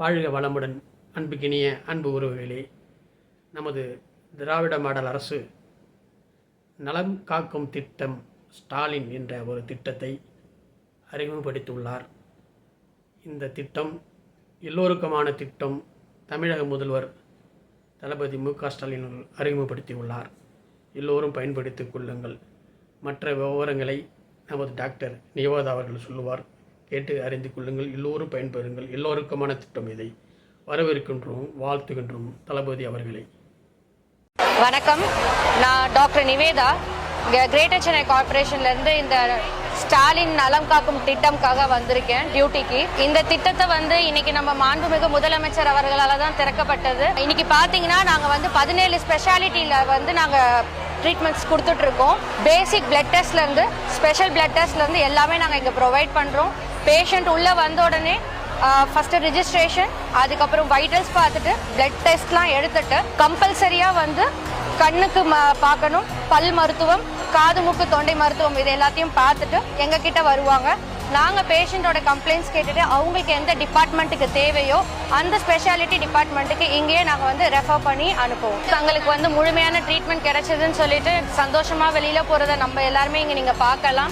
வாழ்க வளமுடன். அன்புக்கினிய அன்பு உறவுகளே, நமது திராவிட மாடல் அரசு நலம் காக்கும் திட்டம் ஸ்டாலின் என்ற ஒரு திட்டத்தை அறிமுகப்படுத்தியுள்ளார். இந்த திட்டம் எல்லோருக்குமான திட்டம். தமிழக முதல்வர் தளபதி மு.க.ஸ்டாலின் அறிமுகப்படுத்தியுள்ளார். எல்லோரும் பயன்படுத்திக் கொள்ளுங்கள். மற்ற விவரங்களை நமது டாக்டர் நிவேதா அவர்கள் சொல்லுவார். கேட்டு அறிந்து கொள்ளுங்கள். எல்லோரும் பயன்பெறுங்கள். எல்லோருக்குமான திட்டம் இதை வரவேற்கின்றோம், வாழ்த்துகின்றோம் தளபதி அவர்களை. வணக்கம், நான் டாக்டர் நிவேதா. இங்கே கிரேட்டர் சென்னை கார்பரேஷன்லேருந்து இந்த ஸ்டாலின் நலம் காக்கும் திட்டம்காக வந்திருக்கேன் டியூட்டிக்கு. இந்த திட்டத்தை இன்னைக்கு நம்ம மாண்புமிகு முதலமைச்சர் அவர்களால் தான் திறக்கப்பட்டது. இன்னைக்கு பார்த்தீங்கன்னா நாங்கள் 17 ஸ்பெஷாலிட்டியில் நாங்கள் ட்ரீட்மெண்ட்ஸ் கொடுத்துட்ருக்கோம். பேசிக் பிளட் டெஸ்ட்லேருந்து ஸ்பெஷல் பிளட் டெஸ்ட்லேருந்து எல்லாமே நாங்கள் இங்கே ப்ரொவைட் பண்ணுறோம். பேஷண்ட் உள்ளே வந்த உடனே ஃபஸ்ட்டு ரிஜிஸ்ட்ரேஷன், அதுக்கப்புறம் வைட்டல்ஸ் பார்த்துட்டு பிளட் டெஸ்ட்லாம் எடுத்துட்டு கம்பல்சரியாக கண்ணுக்கு பார்க்கணும், பல் மருத்துவம், காது மூக்கு தொண்டை மருத்துவம், இது எல்லாத்தையும் பார்த்துட்டு எங்ககிட்ட வருவாங்க. நாங்கள் பேஷண்ட்டோட கம்ப்ளைண்ட்ஸ் கேட்டுட்டு அவங்களுக்கு எந்த டிபார்ட்மெண்ட்டுக்கு தேவையோ அந்த ஸ்பெஷாலிட்டி டிபார்ட்மெண்ட்டுக்கு இங்கேயே நாங்கள் ரெஃபர் பண்ணி அனுப்புவோம். எங்களுக்கு முழுமையான ட்ரீட்மெண்ட் கிடைச்சதுன்னு சொல்லிட்டு சந்தோஷமாக வெளியில் போகிறத நம்ம எல்லாருமே இங்கே நீங்கள் பார்க்கலாம்.